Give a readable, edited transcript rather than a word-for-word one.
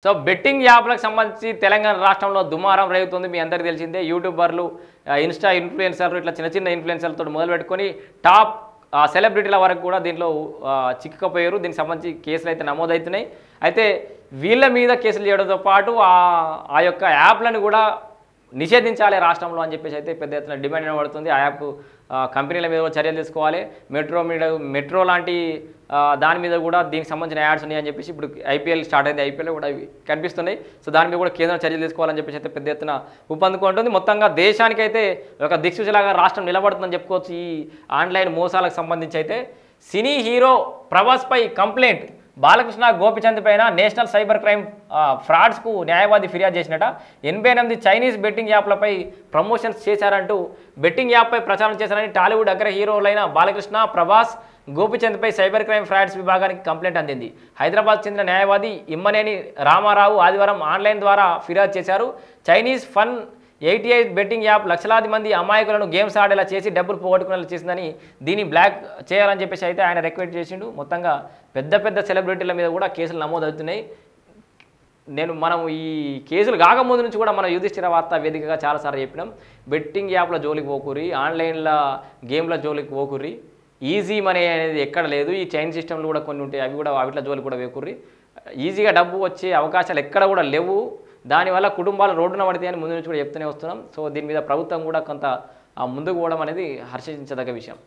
So betting యాప్లకు సంబంధించి తెలంగాణ రాష్ట్రంలో దుమారం రేగుతుంది. మీ అందరికీ తెలిసిందే. యూట్యూబర్లు, ఇన్స్టా ఇన్ఫ్లుయెన్సర్లు ఇట్లా చిన్న చిన్న ఇన్ఫ్లుయెన్సర్లతో మొదలుపెట్టుకొని టాప్ సెలబ్రిటీల వరకు కూడా దీంట్లో చిక్కుకపోయారు. దీనికి సంబంధించి కేసులు అయితే నమోదవుతున్నాయి. అయితే వీళ్ళ మీద కేసులు చేయడంతో పాటు ఆ యొక్క యాప్లను కూడా నిషేధించాలి రాష్ట్రంలో అని చెప్పేసి అయితే పెద్ద ఎత్తున డిమాండ్ పడుతుంది. ఆ యాప్ కంపెనీల మీద కూడా చర్యలు తీసుకోవాలి. మెట్రో లాంటి దాని మీద కూడా దీనికి సంబంధించిన యాడ్స్ ఉన్నాయని చెప్పేసి ఇప్పుడు ఐపీఎల్ స్టార్ట్ అయింది. ఐపీఎల్ కూడా అవి కనిపిస్తున్నాయి. సో దాని మీద కూడా కేంద్రం చర్యలు తీసుకోవాలని చెప్పేసి అయితే పెద్ద ఎత్తున ఊపందుకుంటుంది. మొత్తంగా దేశానికైతే ఒక దిక్సూచిలాగా రాష్ట్రం నిలబడుతుందని చెప్పుకోవచ్చు. ఈ ఆన్లైన్ మోసాలకు సంబంధించి అయితే సినీ హీరో ప్రభాస్పై కంప్లైంట్. బాలకృష్ణ గోపిచంద్ పైన నేషనల్ సైబర్ క్రైమ్ ఫ్రాడ్స్కు న్యాయవాది ఫిర్యాదు చేసినట. 88 చైనీస్ బెట్టింగ్ యాప్లపై ప్రమోషన్స్ చేశారంటూ బెట్టింగ్ యాప్పై ప్రచారం చేశారని టాలీవుడ్ అగ్ర హీరోలైన బాలకృష్ణ, ప్రభాస్, గోపిచంద్పై సైబర్ క్రైమ్ ఫ్రాడ్స్ విభాగానికి కంప్లైంట్ అందింది. హైదరాబాద్ చెందిన న్యాయవాది ఇమ్మనేని రామారావు ఆదివారం ఆన్లైన్ ద్వారా ఫిర్యాదు చేశారు. చైనీస్ ఫన్ 88 బెట్టింగ్ యాప్ లక్షలాది మంది అమాయకులను గేమ్స్ ఆడేలా చేసి డబ్బులు పోగొట్టుకునేలా చేసిందని దీన్ని బ్లాక్ చేయాలని చెప్పేసి అయితే ఆయన రిక్వెస్ట్ చేసిండు. మొత్తంగా పెద్ద పెద్ద సెలబ్రిటీల మీద కూడా కేసులు నమోదవుతున్నాయి. మనం ఈ కేసులు కాకముందు నుంచి కూడా మన యుధిష్ఠిర వార్తా వేదికగా చాలాసార్లు చెప్పినాం. బెట్టింగ్ యాప్ల జోలికి పోకుర్రి, ఆన్లైన్ల గేమ్ల జోలికి పోకుర్రి. ఈజీ మనీ అనేది ఎక్కడ లేదు. ఈ చైన్ సిస్టమ్లు కూడా కొన్ని ఉంటాయి, అవి కూడా వాటిల జోలికి కూడా వేకుర్రి. ఈజీగా డబ్బు వచ్చే అవకాశాలు ఎక్కడ కూడా లేవు. దానివల్ల కుటుంబాలు రోడ్డున పడతాయని ముందు నుంచి కూడా చెప్తూనే వస్తున్నాం. సో దీని మీద ప్రభుత్వం కూడా కొంత ముందుకు పోవడం అనేది హర్షించదగ్గ విషయం.